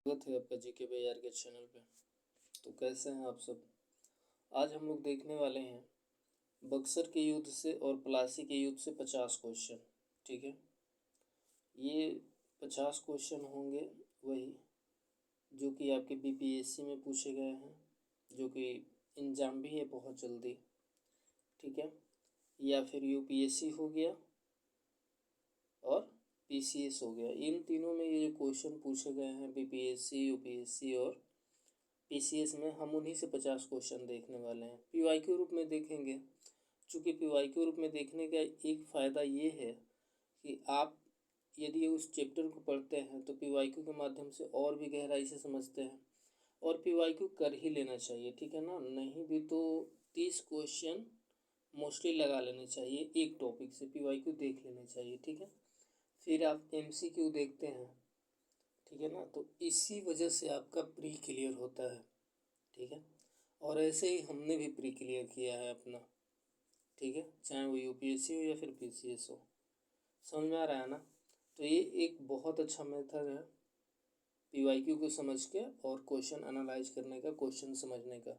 स्वागत है आपका जीके बेयार के चैनल पे। तो कैसे हैं आप सब। आज हम लोग देखने वाले हैं बक्सर के युद्ध से और प्लासी के युद्ध से 50 क्वेश्चन। ठीक है, ये 50 क्वेश्चन होंगे वही जो कि आपके बीपीएससी में पूछे गए हैं, जो कि एग्जाम भी है बहुत जल्दी। ठीक है, या फिर यूपीएससी हो गया और पीसीएस हो गया। इन तीनों में ये जो क्वेश्चन पूछे गए हैं बीपीएससी, यूपीएससी और पीसीएस में, हम उन्हीं से 50 क्वेश्चन देखने वाले हैं। पीवाईक्यू रूप में देखेंगे। चूँकि पीवाईक्यू रूप में देखने का एक फ़ायदा ये है कि आप यदि उस चैप्टर को पढ़ते हैं तो पीवाईक्यू के माध्यम से और भी गहराई से समझते हैं, और पीवाईक्यू कर ही लेना चाहिए। ठीक है ना, नहीं भी तो 30 क्वेश्चन मोस्टली लगा लेने चाहिए, एक टॉपिक से पीवाईक्यू देख लेने चाहिए। ठीक है, फिर आप एमसीक्यू देखते हैं। ठीक है ना, तो इसी वजह से आपका प्री क्लियर होता है। ठीक है, और ऐसे ही हमने भी प्री क्लियर किया है अपना। ठीक है, चाहे वो यूपीएससी हो या फिर पीसीएस हो। समझ में आ रहा है ना। तो ये एक बहुत अच्छा मेथड है पीवाईक्यू को समझ के और क्वेश्चन एनालाइज करने का, क्वेश्चन समझने का।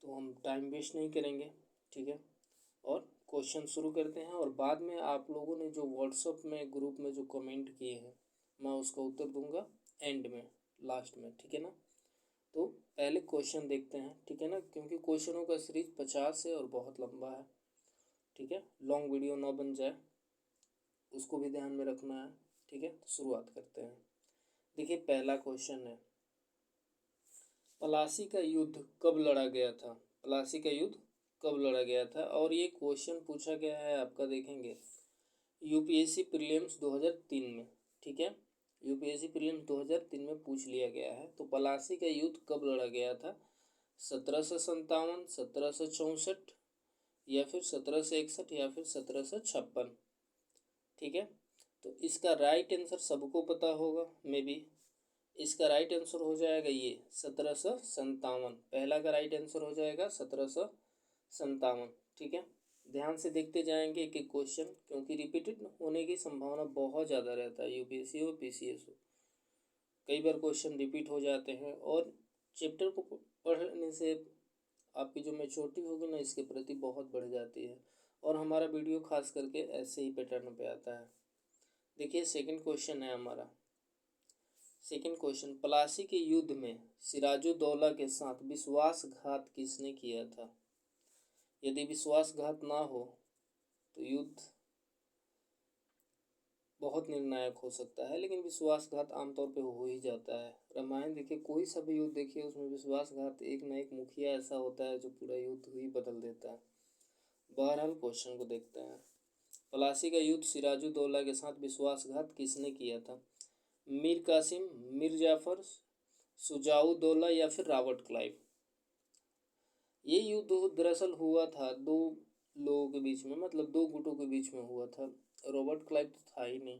तो हम टाइम वेस्ट नहीं करेंगे। ठीक है, और क्वेश्चन शुरू करते हैं। और बाद में आप लोगों ने जो व्हाट्सअप में ग्रुप में जो कमेंट किए हैं, मैं उसका उत्तर दूंगा एंड में, लास्ट में। ठीक है ना, तो पहले क्वेश्चन देखते हैं। ठीक है ना, क्योंकि क्वेश्चनों का सीरीज 50 है और बहुत लंबा है। ठीक है, लॉन्ग वीडियो ना बन जाए, उसको भी ध्यान में रखना है। ठीक है, तो शुरुआत करते हैं। देखिए, पहला क्वेश्चन है, प्लासी का युद्ध कब लड़ा गया था। प्लासी का युद्ध कब लड़ा गया था, और ये क्वेश्चन पूछा गया है आपका, देखेंगे यूपीएससी प्रीलिम्स 2003 में। ठीक है, यूपीएससी प्रीलिम्स 2003 में पूछ लिया गया है। तो प्लासी का युद्ध कब लड़ा गया था, 1757, 1764, या फिर 1761, या फिर 1756। ठीक है, तो इसका राइट आंसर सबको पता होगा मे बी। इसका राइट आंसर हो जाएगा ये 1757। पहला का राइट आंसर हो जाएगा 1757। ठीक है, ध्यान से देखते जाएंगे एक एक क्वेश्चन, क्योंकि रिपीटेड होने की संभावना बहुत ज़्यादा रहता है। यूपीएससी हो पीसीएस हो, कई बार क्वेश्चन रिपीट हो जाते हैं। और चैप्टर को पढ़ने से आपकी जो मैच्योरिटी होगी ना, इसके प्रति बहुत बढ़ जाती है। और हमारा वीडियो खास करके ऐसे ही पैटर्न पे आता है। देखिए, सेकंड क्वेश्चन है हमारा। सेकंड क्वेश्चन, प्लासी के युद्ध में सिराजुद्दौला के साथ विश्वासघात किसने किया था। यदि विश्वासघात ना हो तो युद्ध बहुत निर्णायक हो सकता है, लेकिन विश्वासघात आमतौर पे हो ही जाता है। रामायण देखिए, कोई सा भी युद्ध देखिए, उसमें विश्वासघात एक न एक मुखिया ऐसा होता है जो पूरा युद्ध ही बदल देता है। बहरहाल क्वेश्चन को देखते हैं। प्लासी का युद्ध सिराजुद्दौला के साथ विश्वासघात किसने किया था। मीर कासिम, मीर जाफर, शुजाउद्दौला, या फिर रॉबर्ट क्लाइव। ये युद्ध दरअसल हुआ था दो लोगों के बीच में, मतलब दो गुटों के बीच में हुआ था। रॉबर्ट क्लाइव तो था ही नहीं।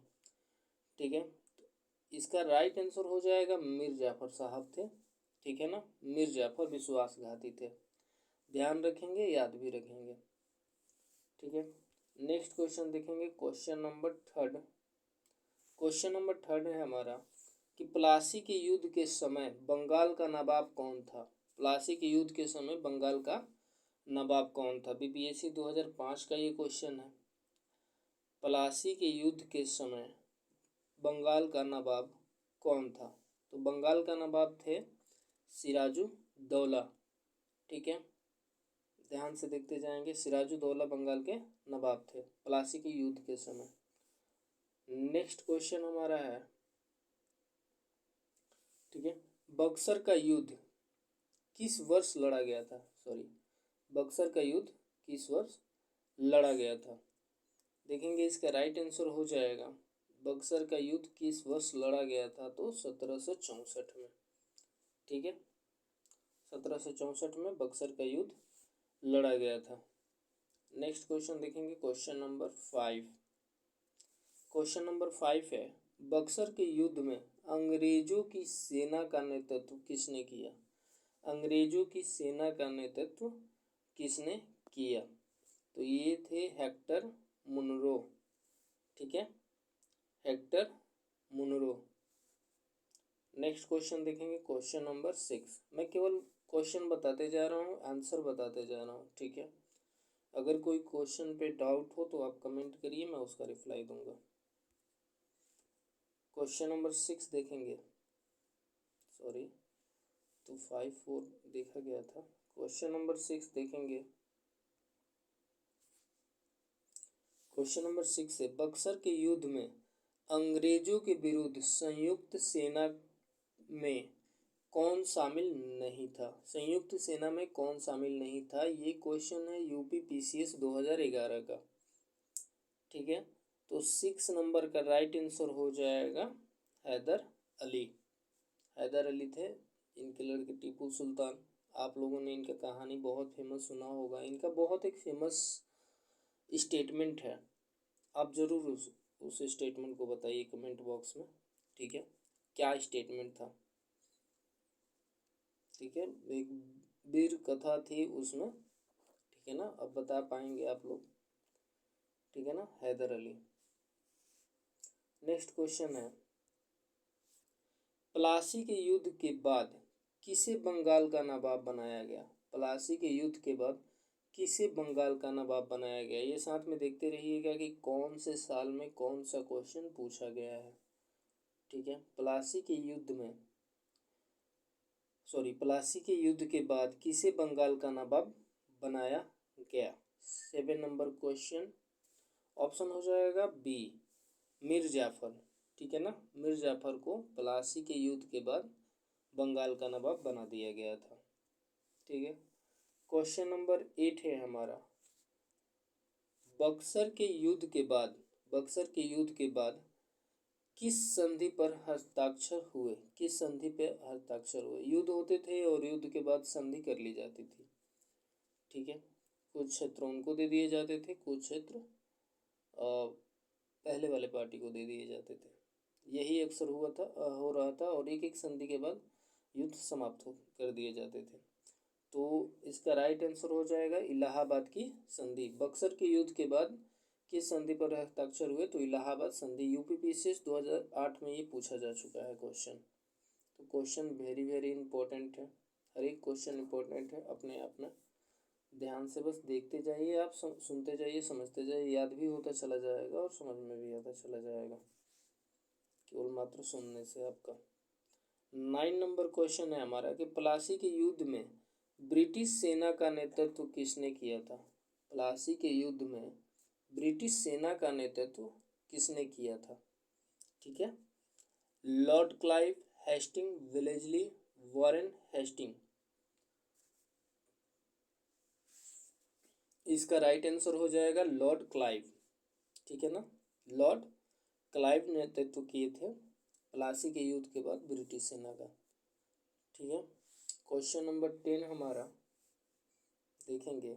ठीक है, तो इसका राइट आंसर हो जाएगा मीर जाफर साहब थे। ठीक है ना, मीर जाफर विश्वासघाती थे। ध्यान रखेंगे, याद भी रखेंगे। ठीक है, नेक्स्ट क्वेश्चन देखेंगे, question number third. Question number third है हमारा कि प्लासी के युद्ध के समय बंगाल का नवाब कौन था। प्लासी के युद्ध के समय बंगाल का नवाब कौन था। बीपीएससी 2005 का ये क्वेश्चन है। प्लासी के युद्ध के समय बंगाल का नवाब कौन था। तो बंगाल का नवाब थे सिराजुद्दौला। ठीक है, ध्यान से देखते जाएंगे। सिराजुद्दौला बंगाल के नवाब थे प्लासी के युद्ध के समय। नेक्स्ट क्वेश्चन हमारा है, ठीक है, बक्सर का युद्ध किस वर्ष लड़ा गया था। बक्सर का युद्ध किस वर्ष लड़ा गया था। देखेंगे, इसका राइट आंसर हो जाएगा, बक्सर का युद्ध किस वर्ष लड़ा गया था, तो 1764 में। ठीक है, 1764 में बक्सर का युद्ध लड़ा गया था। नेक्स्ट क्वेश्चन देखेंगे, क्वेश्चन नंबर 5। क्वेश्चन नंबर 5 है, बक्सर के युद्ध में अंग्रेजों की सेना का नेतृत्व किसने किया। अंग्रेजों की सेना का नेतृत्व किसने किया। तो ये थे हेक्टर मुनरो। ठीक है, हेक्टर मुनरो। नेक्स्ट क्वेश्चन देखेंगे, क्वेश्चन नंबर 6। मैं केवल क्वेश्चन बताते जा रहा हूँ, आंसर बताते जा रहा हूँ, ठीक है। अगर कोई क्वेश्चन पे डाउट हो तो आप कमेंट करिए, मैं उसका रिप्लाई दूंगा। क्वेश्चन नंबर 6 देखेंगे, सॉरी तो 5 4 देखा गया था। क्वेश्चन नंबर 6 देखेंगे। क्वेश्चन नंबर 6 है, बक्सर के युद्ध में अंग्रेजों के विरुद्ध संयुक्त सेना में कौन शामिल नहीं था? संयुक्त सेना में कौन शामिल नहीं था, ये क्वेश्चन है यूपी पीसीएस 2011 का, ठीक है। तो 6 नंबर का राइट आंसर हो जाएगा हैदर अली। हैदर अली थे, इनके लड़के टीपू सुल्तान। आप लोगों ने इनका कहानी बहुत फेमस सुना होगा, इनका बहुत एक फेमस स्टेटमेंट है। आप ज़रूर उस स्टेटमेंट को बताइए कमेंट बॉक्स में, ठीक है, क्या स्टेटमेंट था, ठीक है। एक वीर कथा थी उसमें, ठीक है ना, अब बता पाएंगे आप लोग, ठीक है ना, हैदर अली। नेक्स्ट क्वेश्चन है, प्लासी के युद्ध के बाद किसे बंगाल का नवाब बनाया गया? प्लासी के युद्ध के बाद किसे बंगाल का नवाब बनाया गया? ये साथ में देखते रहिएगा कि कौन से साल में कौन सा क्वेश्चन पूछा गया है, ठीक है। प्लासी के युद्ध में, सॉरी, प्लासी के युद्ध के बाद किसे बंगाल का नवाब बनाया गया? 7 नंबर क्वेश्चन, ऑप्शन हो जाएगा बी, मीर जाफर, ठीक है ना। मीर जाफर को प्लासी के युद्ध के बाद बंगाल का नवाब बना दिया गया था, ठीक है। क्वेश्चन नंबर 8 है हमारा, बक्सर के युद्ध के बाद, बक्सर के युद्ध के बाद किस संधि पर हस्ताक्षर हुए? किस संधि पे हस्ताक्षर हुए? युद्ध होते थे और युद्ध के बाद संधि कर ली जाती थी, ठीक है। कुछ क्षेत्र उनको दे दिए जाते थे, कुछ क्षेत्र पहले वाले पार्टी को दे दिए जाते थे। यही अक्सर हुआ था, हो रहा था, और एक एक संधि के बाद युद्ध समाप्त कर दिए जाते थे। तो इसका राइट आंसर हो जाएगा इलाहाबाद की संधि। बक्सर के युद्ध के बाद किस संधि पर हस्ताक्षर हुए? तो इलाहाबाद संधि। यूपी पीसीएस 2008 में ये पूछा जा चुका है क्वेश्चन। तो क्वेश्चन वेरी वेरी इंपॉर्टेंट है, हर एक क्वेश्चन इंपॉर्टेंट है अपने आप में। ध्यान से बस देखते जाइए आप, सुनते जाइए, समझते जाइए, याद भी होता चला जाएगा और समझ में भी आता चला जाएगा, केवल मात्र सुनने से आपका। 9 नंबर क्वेश्चन है हमारा कि प्लासी के युद्ध में ब्रिटिश सेना का नेतृत्व किसने किया था? प्लासी के युद्ध में ब्रिटिश सेना का नेतृत्व किसने किया था, ठीक है। Lord Clive, Hasting, Wellesley, Warren Hasting. इसका राइट आंसर हो जाएगा लॉर्ड क्लाइव, ठीक है ना। लॉर्ड क्लाइव ने नेतृत्व किए थे प्लासी के युद्ध के बाद ब्रिटिश सेना का, ठीक है। क्वेश्चन नंबर 10 हमारा देखेंगे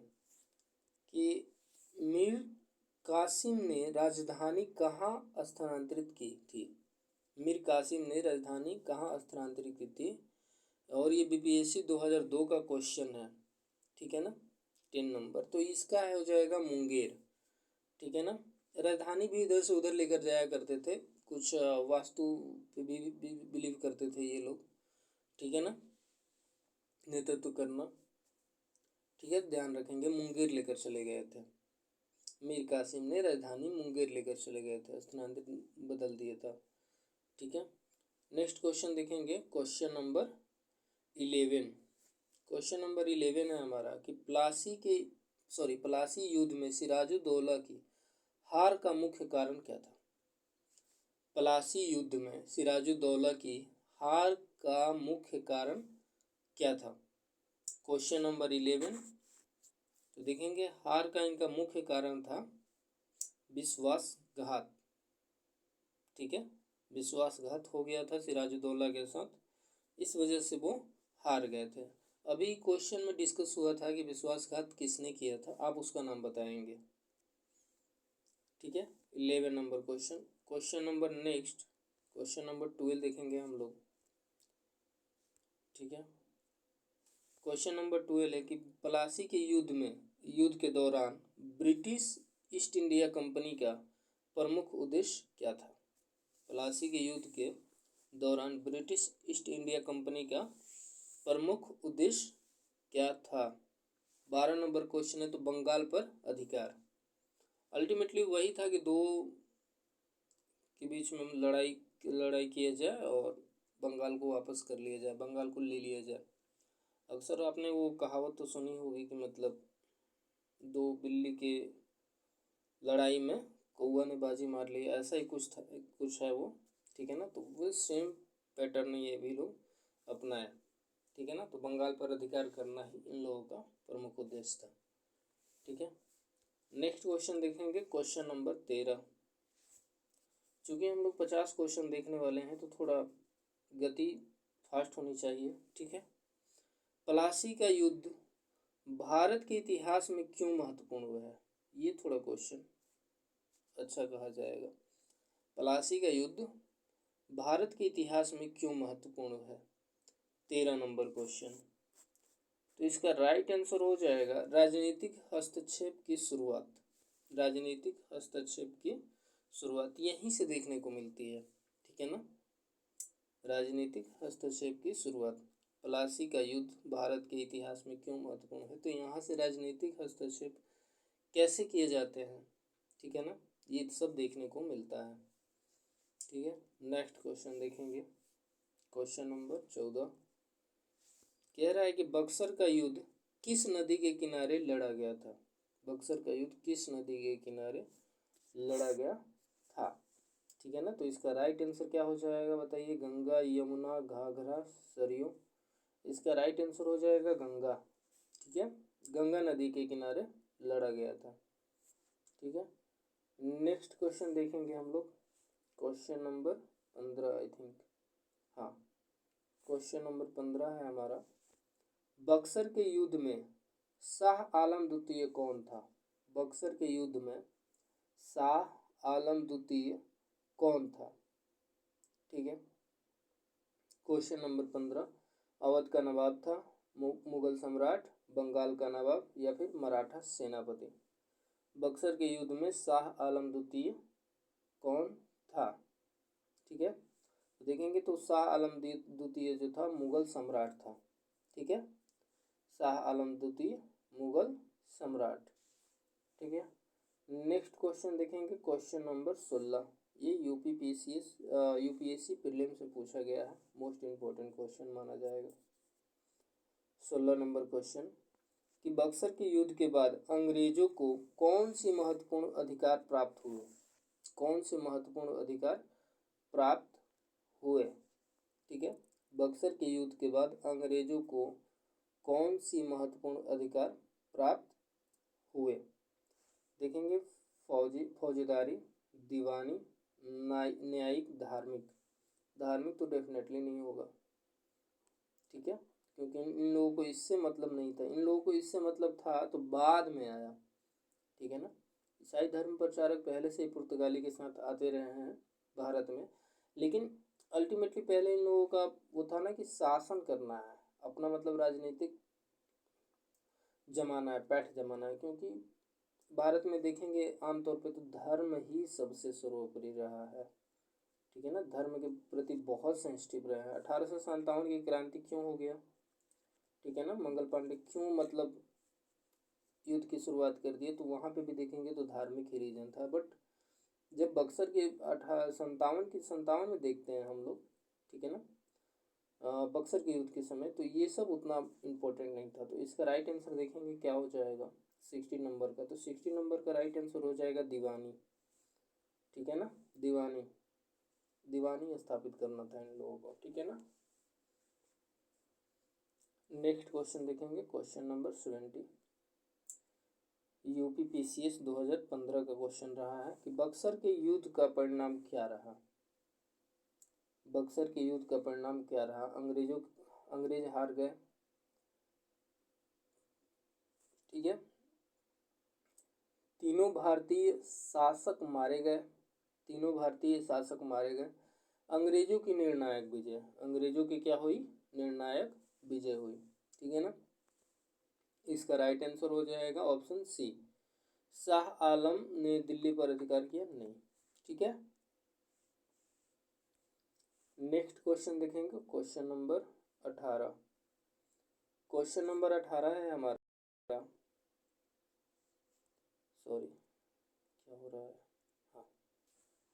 कि मीर कासिम ने राजधानी कहाँ स्थानांतरित की थी? मीर कासिम ने राजधानी कहाँ स्थानांतरित की थी? और ये बीपीएससी 2002 का क्वेश्चन है, ठीक है ना, 10 नंबर। तो इसका हो जाएगा मुंगेर, ठीक है ना। राजधानी भी इधर से उधर लेकर जाया करते थे, कुछ वास्तु पे भी बिलीव करते थे ये लोग, ठीक है ना, नेतृत्व करना, ठीक है। ध्यान रखेंगे, मुंगेर लेकर चले गए थे। मीर कासिम ने राजधानी मुंगेर लेकर चले गए थे, स्थानांतरित बदल दिया था, ठीक है। नेक्स्ट क्वेश्चन देखेंगे, क्वेश्चन नंबर 11। क्वेश्चन नंबर 11 है हमारा कि प्लासी युद्ध में सिराजुद्दौला की हार का मुख्य कारण क्या था? प्लासी युद्ध में सिराजुद्दौला की हार का मुख्य कारण क्या था? Question number 11। तो देखेंगे, हार का इनका मुख्य कारण था विश्वासघात, ठीक है। विश्वासघात हो गया था सिराजुद्दौला के साथ, इस वजह से वो हार गए थे। अभी क्वेश्चन में डिस्कस हुआ था कि विश्वासघात किसने किया था, आप उसका नाम बताएंगे, ठीक है। 11 number question. Question number next, question number 12 देखेंगे हम लोग, ठीक है। क्वेश्चन नंबर 12 है कि प्लासी के युद्ध के दौरान ब्रिटिश ईस्ट इंडिया कंपनी का प्रमुख उद्देश्य क्या था? प्लासी के युद्ध के दौरान ब्रिटिश ईस्ट इंडिया कंपनी का प्रमुख उद्देश्य क्या था? 12 नंबर क्वेश्चन है, तो बंगाल पर अधिकार। अल्टीमेटली वही था कि दो के बीच में लड़ाई किया जाए और बंगाल को वापस कर लिया जाए, बंगाल को ले लिया जाए। अक्सर आपने वो कहावत तो सुनी होगी कि मतलब दो बिल्ली के लड़ाई में कौवा ने बाजी मार ली, ऐसा ही कुछ था, कुछ है वो। ठीक है ना, तो वो सेम पैटर्न ये भी लोग अपनाए। ठीक है ना, तो बंगाल पर अधिकार करना ही इन लोगों का प्रमुख उद्देश्य था। ठीक है, नेक्स्ट क्वेश्चन देखेंगे, क्वेश्चन नंबर 13। चूँकि हम लोग 50 क्वेश्चन देखने वाले हैं तो थोड़ा गति फास्ट होनी चाहिए। ठीक है, प्लासी का युद्ध भारत के इतिहास में क्यों महत्वपूर्ण हुआ है? ये थोड़ा क्वेश्चन अच्छा कहा जाएगा। प्लासी का युद्ध भारत के इतिहास में क्यों महत्वपूर्ण है? 13 नंबर क्वेश्चन। तो इसका राइट आंसर हो जाएगा राजनीतिक हस्तक्षेप की शुरुआत। राजनीतिक हस्तक्षेप की शुरुआत यहीं से देखने को मिलती है। ठीक है ना, राजनीतिक हस्तक्षेप की शुरुआत। प्लासी का युद्ध भारत के इतिहास में क्यों महत्वपूर्ण है? तो यहाँ से राजनीतिक हस्तक्षेप कैसे किए जाते हैं, ठीक है ना, ये सब देखने को मिलता है। ठीक है, नेक्स्ट क्वेश्चन देखेंगे, क्वेश्चन नंबर 14। कह रहा है कि बक्सर का युद्ध किस नदी के किनारे लड़ा गया था? बक्सर का युद्ध किस नदी के किनारे लड़ा गया था? ठीक है ना, तो इसका राइट आंसर क्या हो जाएगा बताइए? गंगा, यमुना, घाघरा, सरयू। इसका राइट आंसर हो जाएगा गंगा। ठीक है, गंगा नदी के किनारे लड़ा गया था। ठीक है, नेक्स्ट क्वेश्चन देखेंगे हम लोग, क्वेश्चन नंबर 15 आई थिंक। हाँ, क्वेश्चन नंबर 15 है हमारा। बक्सर के युद्ध में शाह आलम द्वितीय कौन था? बक्सर के युद्ध में शाह आलम द्वितीय कौन था? ठीक है, क्वेश्चन नंबर 15। अवध का नवाब था, मुगल सम्राट, बंगाल का नवाब या फिर मराठा सेनापति? बक्सर के युद्ध में शाह आलम द्वितीय कौन था? ठीक है, देखेंगे तो शाह आलम द्वितीय जो था मुगल सम्राट था। ठीक है, शाह आलम द्वितीय मुगल सम्राट। ठीक है, नेक्स्ट क्वेश्चन देखेंगे, क्वेश्चन नंबर 16। ये यूपीएससी प्रीलिम से पूछा गया है, मोस्ट इम्पोर्टेंट क्वेश्चन माना जाएगा। 16 नंबर क्वेश्चन कि बक्सर के युद्ध के बाद अंग्रेजों को कौन सी महत्वपूर्ण अधिकार प्राप्त हुए? कौन से महत्वपूर्ण अधिकार प्राप्त हुए? ठीक है, बक्सर के युद्ध के बाद अंग्रेजों को कौन सी महत्वपूर्ण अधिकार प्राप्त हुए? देखेंगे, फौजदारी, दीवानी, न्यायिक, धार्मिक। धार्मिक तो डेफिनेटली नहीं होगा। ठीक है, क्योंकि इन लोगों को इससे मतलब नहीं था, इन लोगों को इससे मतलब था तो बाद में आया। ठीक है ना, ईसाई धर्म प्रचारक पहले से ही पुर्तगाली के साथ आते रहे हैं भारत में, लेकिन अल्टीमेटली पहले इन लोगों का वो था ना कि शासन करना है अपना, मतलब राजनीतिक जमाना है, पैठ जमाना है। क्योंकि भारत में देखेंगे आमतौर पे तो धर्म ही सबसे सर्वोपरि रहा है। ठीक है ना, धर्म के प्रति बहुत सेंसिटिव रहे हैं। 1857 की क्रांति क्यों हो गया? ठीक है ना, मंगल पांडे क्यों मतलब युद्ध की शुरुआत कर दी, तो वहाँ पे भी देखेंगे तो धार्मिक ही रीजन था। बट जब बक्सर के 1857 में देखते हैं हम लोग, ठीक है ना, बक्सर के युद्ध के समय, तो ये सब उतना इम्पोर्टेंट नहीं था। तो इसका राइट आंसर देखेंगे क्या हो जाएगा 60 नंबर का। तो 60 नंबर का राइट आंसर हो जाएगा दीवानी। ठीक है ना, दीवानी, दीवानी स्थापित करना था इन लोगों को। ठीक है ना, नेक्स्ट क्वेश्चन देखेंगे, क्वेश्चन नंबर 70। यूपीपीसीएस 2015 का क्वेश्चन रहा है कि बक्सर के युद्ध का परिणाम क्या रहा? बक्सर के युद्ध का परिणाम क्या रहा? अंग्रेज हार गए। ठीक है, तीनों भारतीय शासक मारे गए, तीनों भारतीय शासक मारे गए। अंग्रेजों की निर्णायक विजय, अंग्रेजों की क्या हुई? निर्णायक विजय हुई। ठीक है ना, इसका राइट आंसर हो जाएगा ऑप्शन सी, शाह आलम ने दिल्ली पर अधिकार किया नहीं। ठीक है, नेक्स्ट क्वेश्चन देखेंगे, क्वेश्चन नंबर 18। क्वेश्चन नंबर 18 है हमारा, सॉरी क्या हो रहा है, हाँ,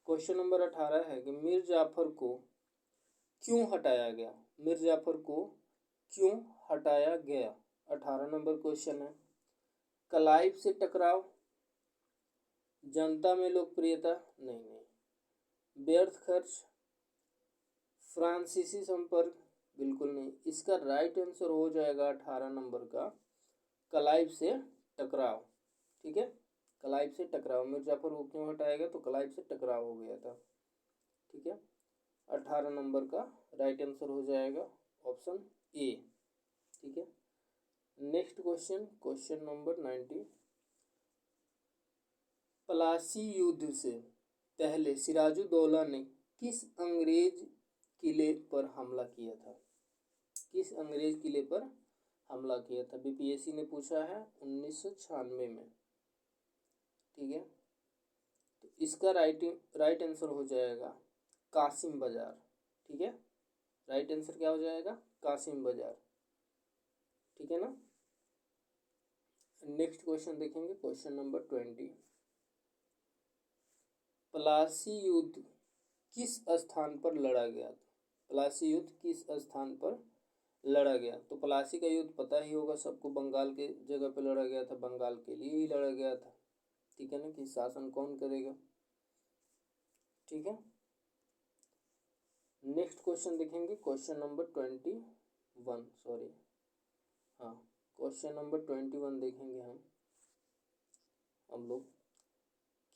क्वेश्चन नंबर 18 है कि मीर जाफर को क्यों हटाया गया, मीर जाफर को क्यों हटाया गया। 18 नंबर क्वेश्चन है। क्लाइव से टकराव, जनता में लोकप्रियता, नहीं, व्यर्थ खर्च, फ्रांसीसी संपर्क, बिल्कुल नहीं। इसका राइट आंसर हो जाएगा 18 नंबर का क्लाइव से टकराव। ठीक है, क्लाइव से टकराव, मिर्जापुर को क्यों हटाया गया, तो क्लाइव से टकराव हो गया था। ठीक है, 18 नंबर का राइट आंसर हो जाएगा ऑप्शन ए। ठीक है, next question, question number 19। Plassey युद्ध से पहले सिराजुद्दौला ने किस अंग्रेज किले पर हमला किया था, किस अंग्रेज किले पर हमला किया था। बीपीएससी ने पूछा है 1996 में। ठीक है, तो इसका राइट आंसर हो जाएगा कासिम बाजार। ठीक है, राइट आंसर क्या हो जाएगा, कासिम बाजार। ठीक है ना। नेक्स्ट क्वेश्चन देखेंगे, क्वेश्चन नंबर 20। प्लासी युद्ध किस स्थान पर लड़ा गया था, प्लासी युद्ध किस स्थान पर लड़ा गया। तो प्लासी का युद्ध पता ही होगा सबको, बंगाल के जगह पे लड़ा गया था, बंगाल के लिए ही लड़ा गया था। ठीक है ना, कि शासन कौन करेगा। ठीक है, नेक्स्ट क्वेश्चन देखेंगे, क्वेश्चन नंबर 21, सॉरी हाँ, क्वेश्चन नंबर 21 देखेंगे हम लोग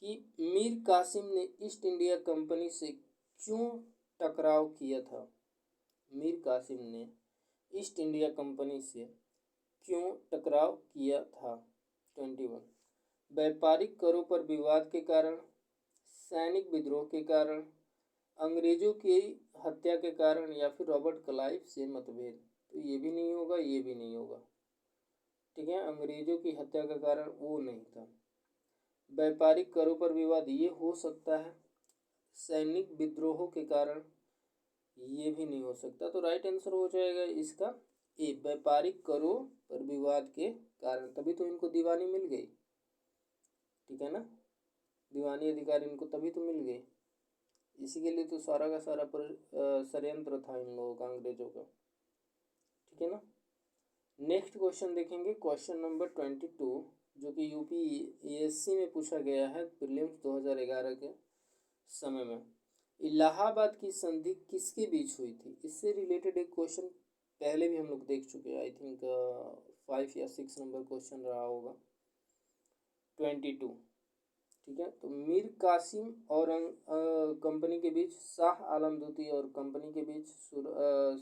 कि मीर कासिम ने ईस्ट इंडिया कंपनी से क्यों टकराव किया था। मीर कासिम ने ईस्ट इंडिया कंपनी से क्यों टकराव किया था। 21, व्यापारिक करों पर विवाद के कारण, सैनिक विद्रोह के कारण, अंग्रेजों की हत्या के कारण, या फिर रॉबर्ट क्लाइव से मतभेद। तो ये भी नहीं होगा, ये भी नहीं होगा। ठीक है, अंग्रेजों की हत्या का कारण वो नहीं था। व्यापारिक करों पर विवाद ये हो सकता है, सैनिक विद्रोहों के कारण ये भी नहीं हो सकता। तो राइट आंसर हो जाएगा इसका ए, व्यापारिक करों पर विवाद के कारण, तभी तो इनको दीवानी मिल गई। ठीक है ना, दीवानी अधिकार इनको तभी तो मिल गई, इसी के लिए तो सारा का सारा षड्यंत्र था इन लोगों का, अंग्रेजों का। ठीक है ना। नेक्स्ट क्वेश्चन देखेंगे, क्वेश्चन नंबर 22, जो कि यूपीएससी में पूछा गया है प्रीलिम्स 2011 के समय में। इलाहाबाद की संधि किसके बीच हुई थी। इससे रिलेटेड एक क्वेश्चन पहले भी हम लोग देख चुके हैं, आई थिंक 5 या 6 नंबर क्वेश्चन रहा होगा। 22, ठीक है। तो मीर कासिम और कंपनी के बीच, शाह आलम द्वितीय और कंपनी के बीच,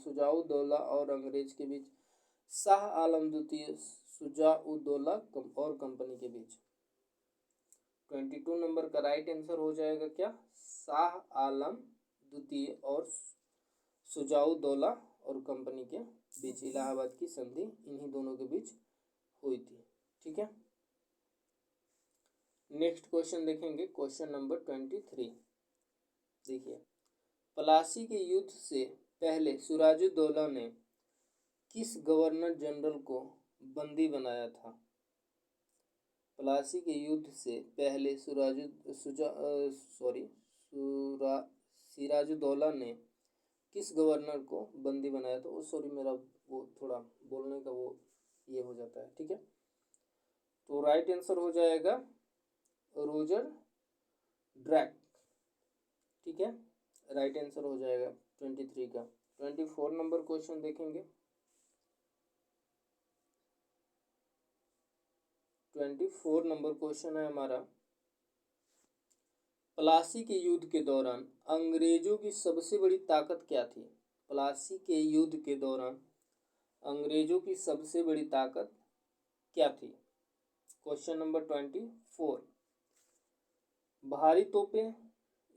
सुजाउद्दौला और अंग्रेज के बीच, शाह आलम द्वितीय सुजाउद्दौला और कंपनी के बीच। 22 नंबर का राइट आंसर हो जाएगा क्या, शाह आलम द्वितीय और सुजाउद्दौला और कंपनी के बीच इलाहाबाद की संधि इन्हीं दोनों के बीच हुई थी। ठीक है, नेक्स्ट क्वेश्चन देखेंगे, क्वेश्चन नंबर 23। देखिए, प्लासी के युद्ध से पहले सिराजुद्दौला ने किस गवर्नर जनरल को बंदी बनाया था। प्लासी के युद्ध से पहले सिराजुद्दौला ने किस गवर्नर को बंदी बनाया था। सॉरी, मेरा वो थोड़ा बोलने का वो ये हो जाता है। ठीक है, तो राइट आंसर हो जाएगा रोजर ड्रैक। ठीक है, राइट आंसर हो जाएगा 23 का। 24 नंबर क्वेश्चन देखेंगे, 24 नंबर क्वेश्चन है हमारा, प्लासी के युद्ध के दौरान अंग्रेजों की सबसे बड़ी ताकत क्या थी। प्लासी के युद्ध के दौरान अंग्रेजों की सबसे बड़ी ताकत क्या थी। क्वेश्चन नंबर 24, भारी तोपें,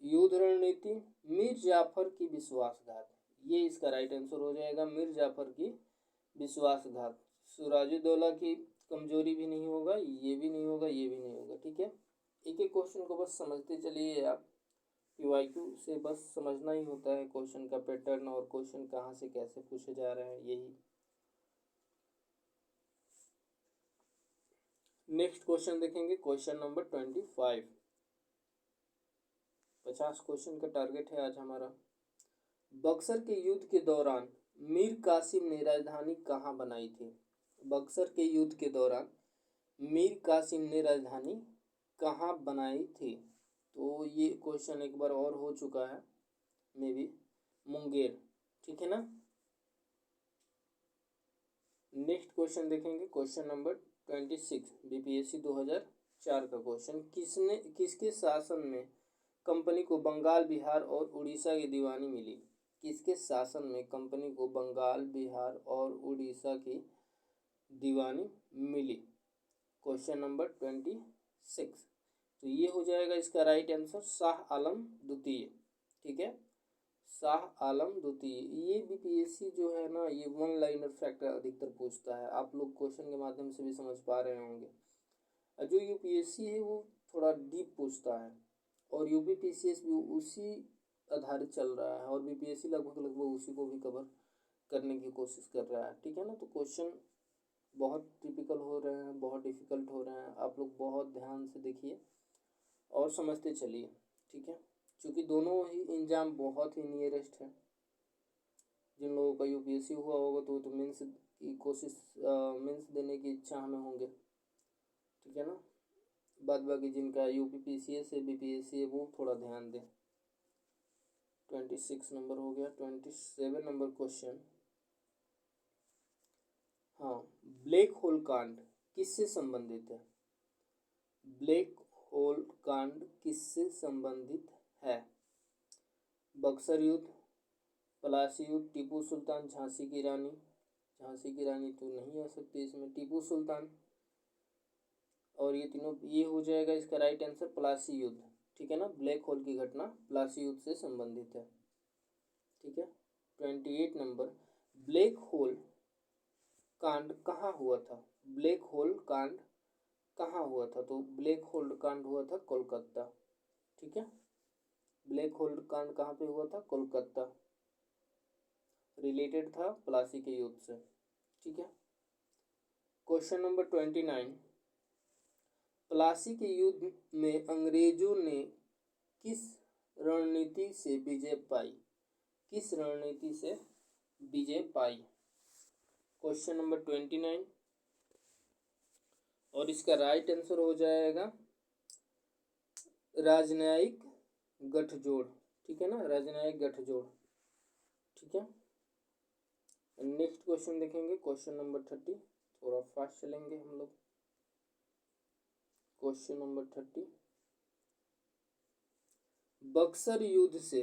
युद्ध रणनीति, मीर जाफर की विश्वासघात। ये इसका राइट आंसर हो जाएगा, मीर जाफर की विश्वासघात। सिराजुद्दौला की कमजोरी भी नहीं होगा, ये भी नहीं होगा, ये भी नहीं होगा। ठीक है, एक एक क्वेश्चन को बस समझते चलिए आप। पीवाईक्यू से बस समझना ही होता है क्वेश्चन का पैटर्न और क्वेश्चन कहाँ से कैसे पूछे जा रहे हैं, यही। नेक्स्ट क्वेश्चन देखेंगे, क्वेश्चन नंबर 25। 50 क्वेश्चन का टारगेट है आज हमारा। बक्सर के युद्ध के दौरान मीर कासिम ने राजधानी कहाँ बनाई थी? बक्सर के युद्ध के दौरान मीर कासिम ने राजधानी कहाँ बनाई थी? तो ये क्वेश्चन एक बार और हो चुका है, मे बी मुंगेर, ठीक है ना। नेक्स्ट क्वेश्चन देखेंगे, क्वेश्चन नंबर 26, बीपीएससी 2004 का क्वेश्चन। किसके शासन में कंपनी को बंगाल, बिहार और उड़ीसा की दीवानी मिली? किसके शासन में कंपनी को बंगाल, बिहार और उड़ीसा की दीवानी मिली? Question number 26। तो ये हो जाएगा इसका राइट आंसर शाह आलम द्वितीय, ठीक है, शाह आलम द्वितीय। ये बीपीएससी जो है ना, ये वन लाइनर फैक्ट अधिकतर पूछता है, आप लोग क्वेश्चन के माध्यम से भी समझ पा रहे होंगे। जो यूपीएससी है वो थोड़ा डीप पूछता है, और यूपीपीसीएस भी उसी आधारित चल रहा है, और बीपीएससी लगभग लगभग उसी को भी कवर करने की कोशिश कर रहा है, ठीक है ना। तो क्वेश्चन बहुत टिपिकल हो रहे हैं, बहुत डिफ़िकल्ट हो रहे हैं, आप लोग बहुत ध्यान से देखिए और समझते चलिए, ठीक है। क्योंकि दोनों ही एग्जाम बहुत ही नियरेस्ट है। जिन लोगों का यूपीएससी हुआ होगा तो मेंस की कोशिश, मेंस देने की इच्छा हमें होंगे, ठीक है ना। बाद बाकी जिनका यूपीपीसीएस है, बीपीएससी है, वो थोड़ा ध्यान दें। 26 नंबर हो गया। 27 नंबर क्वेश्चन। हाँ, ब्लैक होल कांड किससे संबंधित है? ब्लैक होल कांड किससे संबंधित है? बक्सर युद्ध, पलासी युद्ध, टीपू सुल्तान, झांसी की रानी। झांसी की रानी तो नहीं आ सकती इसमें, टीपू सुल्तान, और ये तीनों, ये हो जाएगा इसका राइट आंसर पलासी युद्ध, ठीक है ना। ब्लैक होल की घटना पलासी युद्ध से संबंधित है, ठीक है। 28 नंबर, ब्लैक होल कांड कहाँ हुआ था? ब्लैक होल कांड कहाँ हुआ था? तो ब्लैक होल कांड हुआ था कोलकाता, ठीक है। ब्लैक होल कांड कहाँ पे हुआ था? कोलकाता, रिलेटेड था प्लासी के युद्ध से, ठीक है। क्वेश्चन नंबर 29, प्लासी के युद्ध में अंग्रेजों ने किस रणनीति से विजय पाई? किस रणनीति से विजय पाई? क्वेश्चन नंबर 29, और इसका राइट आंसर हो जाएगा राजनयिक गठजोड़, ठीक है ना, राजनयिक गठजोड़, ठीक है। नेक्स्ट क्वेश्चन देखेंगे, क्वेश्चन नंबर 30, थोड़ा फास्ट चलेंगे हम लोग। क्वेश्चन नंबर 30, बक्सर युद्ध से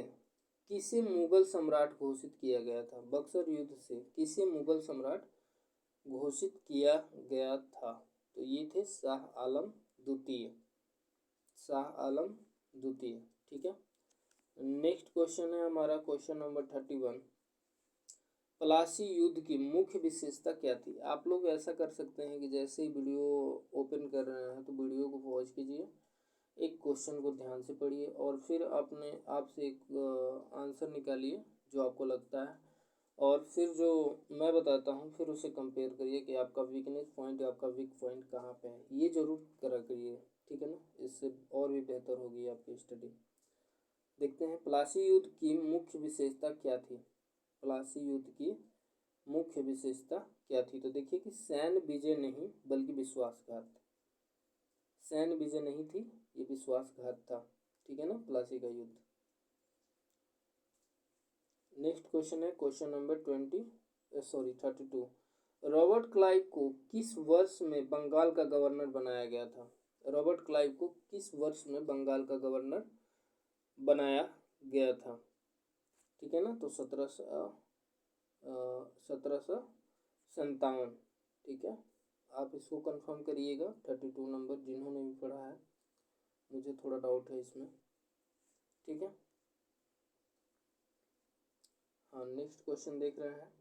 किसे मुगल सम्राट घोषित किया गया था? बक्सर युद्ध से किसे मुगल सम्राट घोषित किया गया था? तो ये थे शाह आलम द्वितीय, शाह आलम द्वितीय, ठीक है। नेक्स्ट क्वेश्चन है हमारा क्वेश्चन नंबर 31, पलासी युद्ध की मुख्य विशेषता क्या थी? आप लोग ऐसा कर सकते हैं कि जैसे ही वीडियो ओपन कर रहे हैं तो वीडियो को पॉज कीजिए, एक क्वेश्चन को ध्यान से पढ़िए, और फिर अपने आप से एक आंसर निकालिए जो आपको लगता है, और फिर जो मैं बताता हूँ फिर उसे कंपेयर करिए कि आपका वीकनेस पॉइंट, आपका वीक पॉइंट कहाँ पे है। ये जरूर करा करिए, ठीक है ना, इससे और भी बेहतर होगी आपकी स्टडी। देखते हैं प्लासी युद्ध की मुख्य विशेषता क्या थी। प्लासी युद्ध की मुख्य विशेषता क्या थी? तो देखिए कि सैन्य विजय नहीं बल्कि विश्वासघात, सैन्य विजय नहीं थी, ये विश्वासघात था, ठीक है ना, प्लासी का युद्ध। नेक्स्ट क्वेश्चन है क्वेश्चन नंबर 32, रॉबर्ट क्लाइव को किस वर्ष में बंगाल का गवर्नर बनाया गया था? रॉबर्ट क्लाइव को किस वर्ष में बंगाल का गवर्नर बनाया गया था? ठीक है ना, तो 1757, ठीक है। आप इसको कंफर्म करिएगा 32 नंबर, जिन्होंने भी पढ़ा है, मुझे थोड़ा डाउट है इसमें, ठीक है। हाँ, नेक्स्ट क्वेश्चन देख रहे हैं,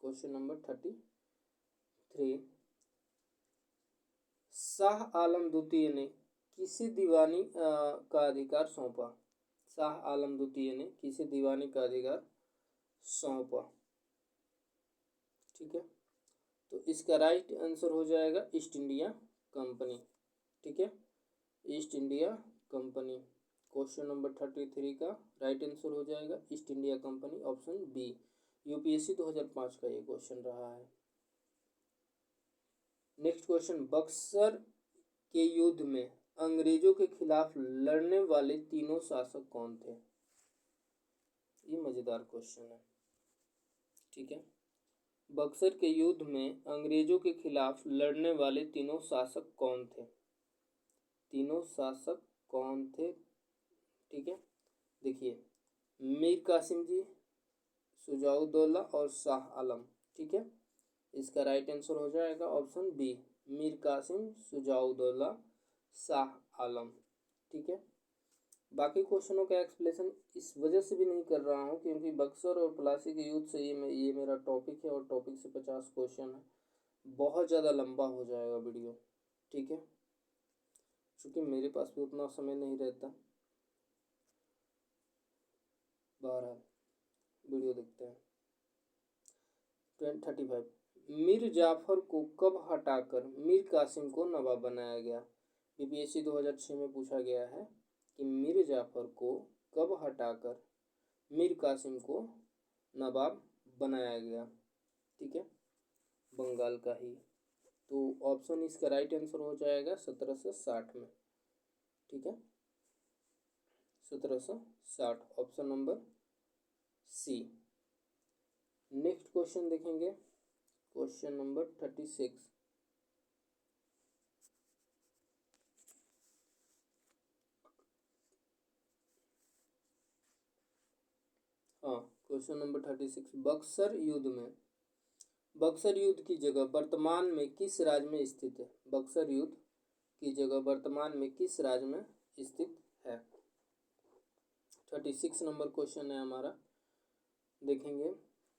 क्वेश्चन नंबर 33, शाह आलम द्वितीय ने किसे दीवानी का अधिकार सौंपा? शाह आलम द्वितीय ने किसे दीवानी का अधिकार सौंपा। ठीक है, तो इसका राइट आंसर हो जाएगा ईस्ट इंडिया कंपनी। ठीक है, East India company. Question number 33 का राइट आंसर हो जाएगा East India company, option B. UPSC 2005 का ये क्वेश्चन रहा है। नेक्स्ट क्वेश्चन, बक्सर के युद्ध में अंग्रेजों के खिलाफ लड़ने वाले तीनों शासक कौन थे। ये मजेदार क्वेश्चन है। ठीक है, बक्सर के युद्ध में अंग्रेजों के खिलाफ लड़ने वाले तीनों शासक कौन थे। तीनों शासक कौन थे। ठीक है, देखिए, मीर कासिम जी, शुजाउद्दौला और शाह आलम। ठीक है, इसका राइट आंसर हो जाएगा ऑप्शन बी, मीर कासिम, शुजाउद्दौला, शाह आलम। ठीक है, बाकी क्वेश्चनों का एक्सप्लेनेशन इस वजह से भी नहीं कर रहा हूँ क्योंकि बक्सर और प्लासी के युद्ध से ये मेरा टॉपिक है और टॉपिक से 50 क्वेश्चन है, बहुत ज़्यादा लंबा हो जाएगा वीडियो। ठीक है, क्योंकि मेरे पास भी उतना समय नहीं रहता। बहरहाल वीडियो देखते हैं। 35, मीर जाफर को कब हटाकर मीर कासिम को नवाब बनाया गया। बीपीएससी 2006 में पूछा गया है कि मीर जाफर को कब हटाकर मीर कासिम को नवाब बनाया गया। ठीक है, बंगाल का ही। तो ऑप्शन इसका राइट आंसर हो जाएगा 1760 में। ठीक है, 1760, option number C. Next question देखेंगे, क्वेश्चन नंबर 36। हाँ, क्वेश्चन नंबर 36, बक्सर युद्ध की जगह वर्तमान में किस राज्य में स्थित है। बक्सर युद्ध की जगह वर्तमान में किस राज्य में स्थित है। 36 नंबर क्वेश्चन है हमारा, देखेंगे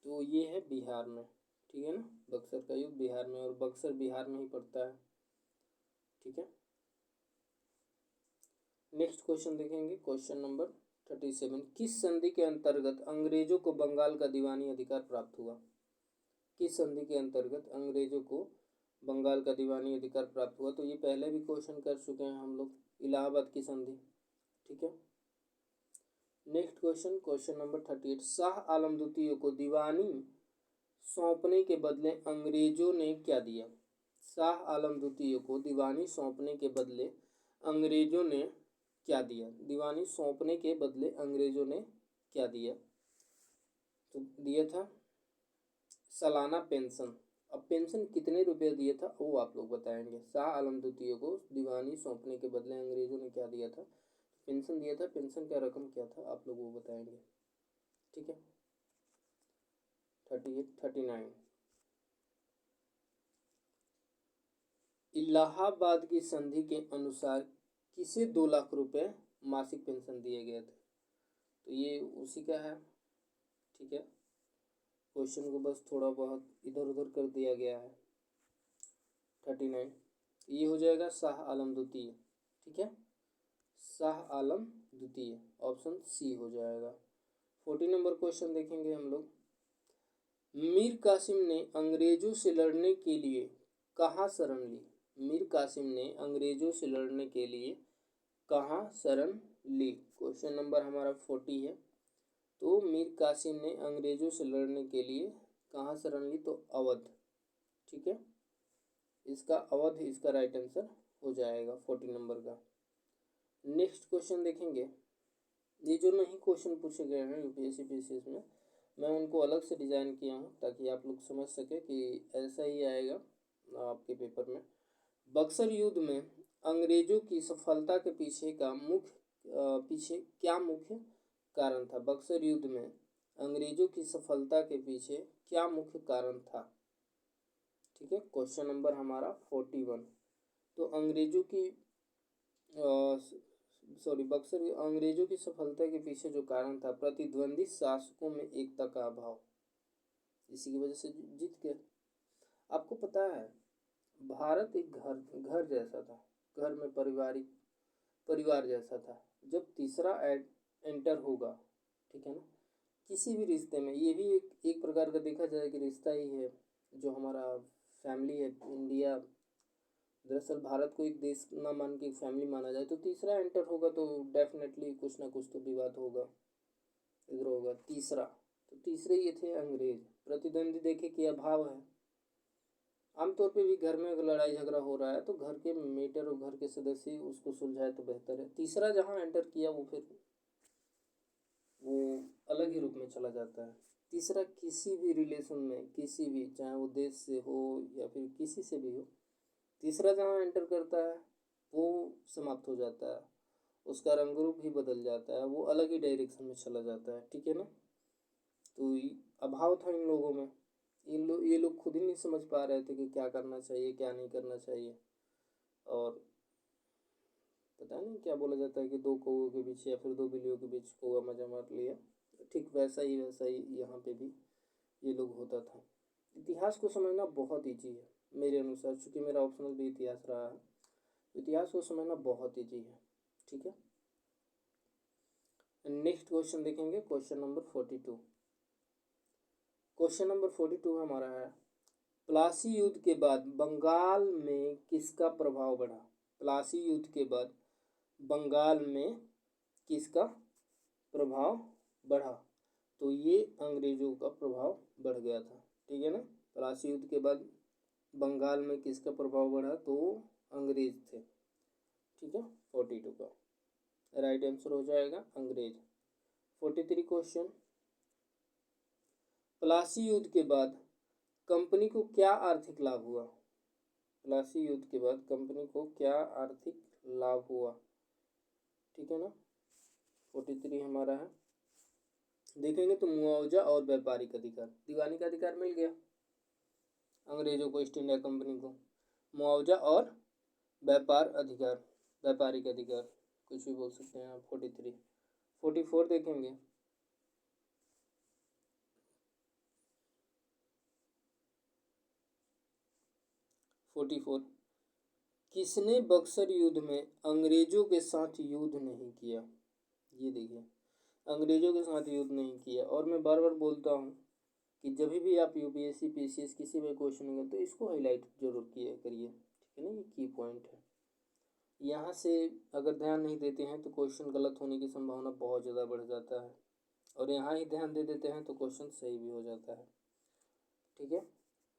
तो ये है बिहार में। ठीक है ना, बक्सर का युद्ध बिहार में, और बक्सर बिहार में ही पड़ता है। ठीक है, नेक्स्ट क्वेश्चन देखेंगे, क्वेश्चन नंबर 37, किस संधि के अंतर्गत अंग्रेजों को बंगाल का दीवानी अधिकार प्राप्त हुआ। किस संधि के अंतर्गत अंग्रेजों को बंगाल का दीवानी अधिकार प्राप्त हुआ। तो ये पहले भी क्वेश्चन कर चुके हैं हम लोग, इलाहाबाद की संधि। ठीक है, next question, question number 38, Shah Alam द्वितीय को दीवानी सौंपने के बदले अंग्रेजों ने क्या दिया। शाह आलम द्वितीय को दीवानी सौंपने के बदले अंग्रेजों ने क्या दिया। दीवानी सौंपने के बदले अंग्रेजों ने क्या दिया। तो दिया था सालाना पेंशन। अब पेंशन कितने रुपए दिया था वो आप लोग बताएंगे। शाह आलम द्वितीय को दीवानी सौंपने के बदले अंग्रेजों ने क्या दिया था, पेंशन दिया था। पेंशन का रकम क्या था आप लोग वो बताएंगे। ठीक है, 38, 39, इलाहाबाद की संधि के अनुसार किसे 2 लाख रुपए मासिक पेंशन दिए गए थे। तो ये उसी का है। ठीक है, क्वेश्चन को बस थोड़ा बहुत इधर उधर कर दिया गया है। 39, ये हो जाएगा शाह आलम द्वितीय। ठीक है, शाह आलम द्वितीय, ऑप्शन सी हो जाएगा। 40 नंबर क्वेश्चन देखेंगे हम लोग, मीर कासिम ने अंग्रेजों से लड़ने के लिए कहाँ शरण ली। मीर कासिम ने अंग्रेजों से लड़ने के लिए कहाँ शरण ली। क्वेश्चन नंबर हमारा 40 है। तो मीर कासिम ने अंग्रेजों से लड़ने के लिए कहाँ शरण ली, तो अवध। ठीक है, इसका अवध इसका राइट आंसर हो जाएगा 40 नंबर का। नेक्स्ट क्वेश्चन देखेंगे, ये जो नहीं क्वेश्चन पूछे गए हैं यूपीएससी पीसीएस में, मैं उनको अलग से डिज़ाइन किया हूँ ताकि आप लोग समझ सके कि ऐसा ही आएगा आपके पेपर में। बक्सर युद्ध में अंग्रेजों की सफलता के पीछे क्या मुख्य कारण था। बक्सर युद्ध में अंग्रेजों की सफलता के पीछे क्या मुख्य कारण था। ठीक है, क्वेश्चन नंबर हमारा 41। तो बक्सर अंग्रेजों की सफलता के पीछे जो कारण था, प्रतिद्वंदी शासकों में एकता का अभाव, इसी की वजह से जीत गए। आपको पता है भारत एक घर जैसा था, घर में परिवार जैसा था। जब तीसरा एंटर होगा, ठीक है ना, किसी भी रिश्ते में, ये भी एक प्रकार का देखा जाए कि रिश्ता ही है, जो हमारा फैमिली है इंडिया, दरअसल भारत को एक देश ना मान के एक फैमिली माना जाए, तो तीसरा एंटर होगा तो डेफिनेटली कुछ ना कुछ तो विवाद होगा, इधर होगा तीसरा। तो तीसरे ये थे अंग्रेज। प्रतिद्वंदी देखे कि अभाव है, आमतौर पे भी घर में अगर लड़ाई झगड़ा हो रहा है तो घर के मेटर और घर के सदस्य ही उसको सुलझाए तो बेहतर है। तीसरा जहाँ एंटर किया वो फिर वो अलग ही रूप में चला जाता है। तीसरा किसी भी रिलेशन में, किसी भी, चाहे वो देश से हो या फिर किसी से भी हो, तीसरा जहाँ एंटर करता है वो समाप्त हो जाता है, उसका रंग रूप ही बदल जाता है, वो अलग ही डायरेक्शन में चला जाता है, ठीक है ना। तो अभाव था इन लोगों में, ये लोग खुद ही नहीं समझ पा रहे थे कि क्या करना चाहिए क्या नहीं करना चाहिए। और पता नहीं क्या बोला जाता है कि दो कौओं के बीच या फिर दो बिल्लियों के बीच कौआ मजा मार लिया, ठीक वैसा ही यहाँ पे भी ये लोग होता था। इतिहास को समझना बहुत ईजी है मेरे अनुसार, चूँकि मेरा ऑप्शनल भी इतिहास रहा है, इतिहास को समझना बहुत ईजी है, ठीक है। नेक्स्ट क्वेश्चन देखेंगे, क्वेश्चन नंबर 42। क्वेश्चन नंबर 42 हमारा है, प्लासी युद्ध के बाद बंगाल में किसका प्रभाव बढ़ा। प्लासी युद्ध के बाद बंगाल में किसका प्रभाव बढ़ा। तो ये अंग्रेजों का प्रभाव बढ़ गया था, ठीक है ना। प्लासी युद्ध के बाद बंगाल में किसका प्रभाव बढ़ा, तो अंग्रेज थे, ठीक है। 42 का राइट आंसर हो जाएगा अंग्रेज। 43 क्वेश्चन, प्लासी युद्ध के बाद कंपनी को क्या आर्थिक लाभ हुआ। प्लासी युद्ध के बाद कंपनी को क्या आर्थिक लाभ हुआ, ठीक है ना। 43 हमारा है। देखेंगे तो मुआवजा और व्यापारिक अधिकार, दीवानी का अधिकार मिल गया अंग्रेजों को, ईस्ट इंडिया कंपनी को, मुआवजा और व्यापार अधिकार, व्यापारिक अधिकार, कुछ भी बोल सकते हैं आप। 43। 44 देखेंगे, किसने बक्सर युद्ध में अंग्रेजों के साथ युद्ध नहीं किया। ये देखिए, अंग्रेजों के साथ युद्ध नहीं किया। और मैं बार बार बोलता हूँ कि जब भी आप यूपीएससी पीसीएस किसी में क्वेश्चन होंगे तो इसको हाईलाइट जरूर किया करिए, ठीक है ना, ये की पॉइंट है। यहाँ से अगर ध्यान नहीं देते हैं तो क्वेश्चन गलत होने की संभावना बहुत ज़्यादा बढ़ जाता है, और यहाँ ही ध्यान दे देते हैं तो क्वेश्चन सही भी हो जाता है, ठीक है।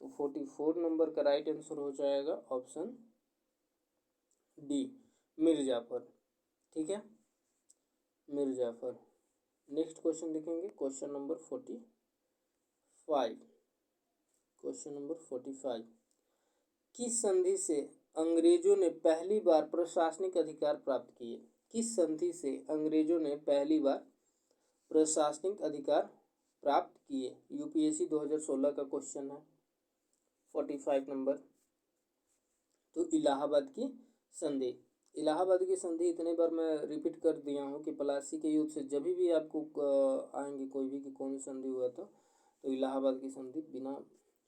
तो 44 नंबर का राइट आंसर हो जाएगा ऑप्शन डी, मिर्जाफर, ठीक है, मिर्जाफर। नेक्स्ट क्वेश्चन देखेंगे, क्वेश्चन नंबर 45। क्वेश्चन नंबर 45, किस संधि से अंग्रेजों ने पहली बार प्रशासनिक अधिकार प्राप्त किए। किस संधि से अंग्रेजों ने पहली बार प्रशासनिक अधिकार प्राप्त किए। यूपीएससी 2016 का क्वेश्चन है, 45 नंबर। तो इलाहाबाद की संधि। इलाहाबाद की संधि इतने बार मैं रिपीट कर दिया हूँ कि प्लासी के युद्ध से जब भी आपको आएंगे कोई भी कि कौन सी संधि हुआ था, तो इलाहाबाद की संधि बिना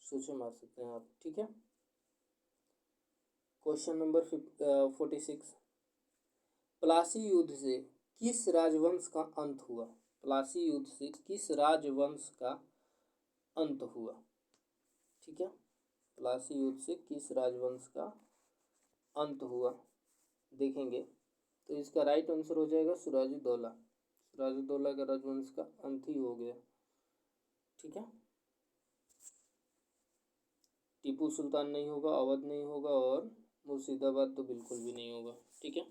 सोचे मार सकते हैं आप, ठीक है। क्वेश्चन नंबर 46, प्लासी युद्ध से किस राजवंश का अंत हुआ। प्लासी युद्ध से किस राजवंश का अंत हुआ, ठीक है। प्लासी युद्ध से किस राजवंश का अंत हुआ देखेंगे तो इसका राइट आंसर हो जाएगा सिराजुद्दौला। सिराजुद्दौला का राजवंश का अंत ही हो गया, ठीक है। टीपू सुल्तान नहीं होगा, अवध नहीं होगा, और मुर्शिदाबाद तो बिल्कुल भी नहीं होगा, ठीक है।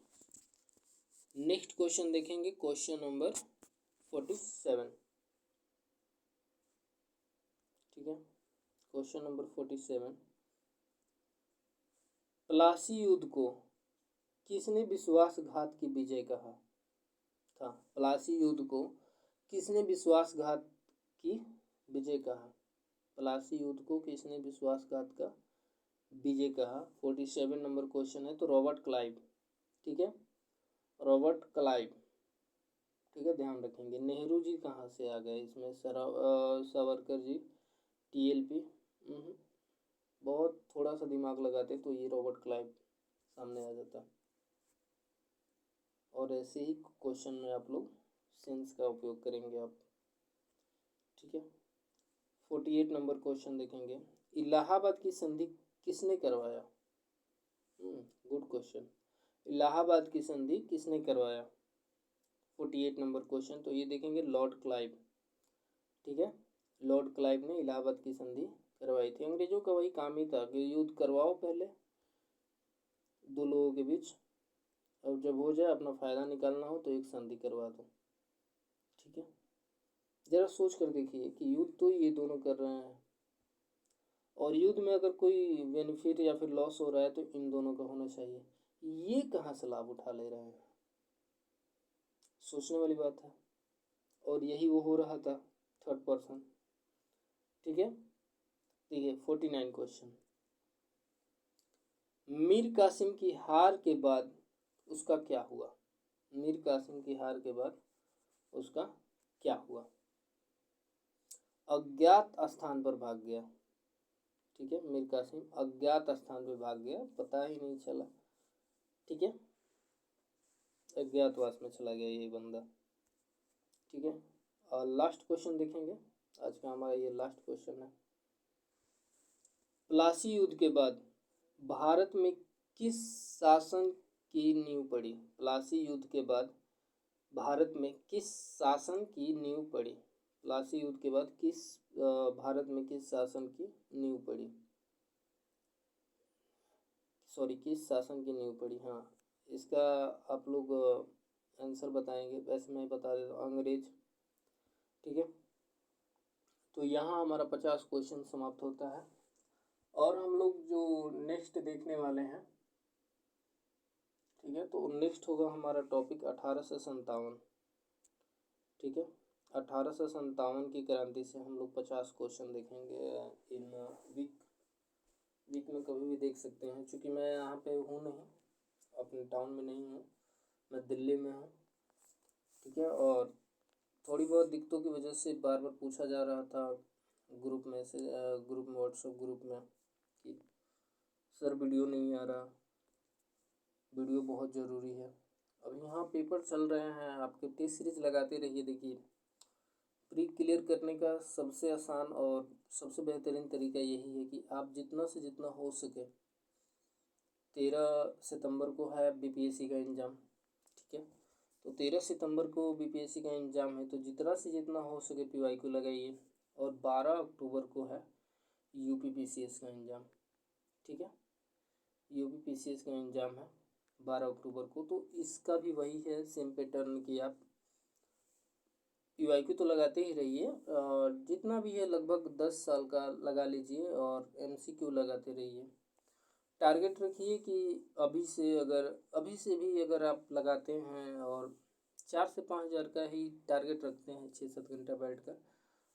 नेक्स्ट क्वेश्चन देखेंगे, क्वेश्चन नंबर 47, ठीक है। क्वेश्चन नंबर 47, प्लासी युद्ध को किसने विश्वासघात की विजय कहा था। प्लासी युद्ध को किसने विश्वासघात की विजय कहा। प्लासी युद्ध को किसने विश्वासघात का विजय कहा। 47 नंबर क्वेश्चन है, तो रॉबर्ट क्लाइव, ठीक है, रॉबर्ट क्लाइव, ठीक है, ध्यान रखेंगे। नेहरू जी कहाँ से आ गए इसमें, सावरकर जी, टीएलपी, बहुत थोड़ा सा दिमाग लगाते तो ये रॉबर्ट क्लाइव सामने आ जाता। और ऐसे ही क्वेश्चन में आप लोग सेंस का उपयोग करेंगे आप। ठीक है, 48 नंबर क्वेश्चन देखेंगे। इलाहाबाद की संधि किसने करवाया? Good question. इलाहाबाद की संधि किसने करवाया? 48 नंबर क्वेश्चन। तो ये देखेंगे लॉर्ड क्लाइव। ठीक है, लॉर्ड क्लाइव ने इलाहाबाद की संधि करवाई थी। अंग्रेजों का वही काम ही था कि युद्ध करवाओ पहले दो लोगों के बीच, और जब हो जाए अपना फ़ायदा निकालना हो तो एक संधि करवा दो। ठीक है, ज़रा सोच कर देखिए कि युद्ध तो ये दोनों कर रहे हैं, और युद्ध में अगर कोई बेनिफिट या फिर लॉस हो रहा है तो इन दोनों का होना चाहिए। ये कहाँ से लाभ उठा ले रहे हैं? सोचने वाली बात है। और यही वो हो रहा था, थर्ड पर्सन। ठीक है, देखिए 49 क्वेश्चन। मीर कासिम की हार के बाद उसका क्या हुआ? मीर कासिम की हार के बाद उसका क्या हुआ? अज्ञात स्थान पर भाग गया। ठीक है, मीर कासिम अज्ञात स्थान पर भाग गया, पता ही नहीं चला। ठीक है, अज्ञातवास में चला गया ये बंदा। ठीक है, और लास्ट क्वेश्चन देखेंगे आज का हमारा, ये लास्ट क्वेश्चन है। प्लासी युद्ध के बाद भारत में किस शासन की नींव पड़ी? प्लासी युद्ध के बाद भारत में किस शासन की नींव पड़ी? प्लासी युद्ध के बाद भारत में किस शासन की नींव पड़ी? सॉरी, किस शासन की नींव पड़ी? हाँ, इसका आप लोग आंसर बताएंगे, वैसे मैं बता देता हूँ, अंग्रेज। ठीक है, तो यहाँ हमारा 50 क्वेश्चन समाप्त होता है, और हम लोग जो नेक्स्ट देखने वाले हैं, ठीक है, तो नेक्स्ट होगा हमारा टॉपिक 1857। ठीक है, 1857 की क्रांति से हम लोग 50 क्वेश्चन देखेंगे इन वीक में कभी भी देख सकते हैं, क्योंकि मैं यहाँ पे हूँ नहीं, अपने टाउन में नहीं हूँ, मैं दिल्ली में हूँ। ठीक है, और थोड़ी बहुत दिक्कतों की वजह से बार बार पूछा जा रहा था ग्रुप में से, ग्रुप में, व्हाट्सएप ग्रुप में, कि सर वीडियो नहीं आ रहा। वीडियो बहुत ज़रूरी है। अब यहाँ पेपर चल रहे हैं, आपके टेस्ट सीरीज लगाते रहिए। देखिए, प्री क्लियर करने का सबसे आसान और सबसे बेहतरीन तरीका यही है कि आप जितना से जितना हो सके, 13 सितंबर को है बीपीएससी का एग्ज़ाम। ठीक है, तो 13 सितंबर को बीपीएससी का एग्ज़ाम है, तो जितना से जितना हो सके पीवाई को लगाइए। और 12 अक्टूबर को है यूपीपीसीएस का एग्ज़ाम। ठीक है, यूपीपीसीएस का एग्ज़ाम है 12 अक्टूबर को, तो इसका भी वही है, सेम पैटर्न की आप पीवाईक्यू तो लगाते ही रहिए, और जितना भी है लगभग 10 साल का लगा लीजिए, और एमसीक्यू लगाते रहिए। टारगेट रखिए कि अभी से भी अगर आप लगाते हैं, और 4 से 5 हज़ार का ही टारगेट रखते हैं 6-7 घंटा बैठ कर,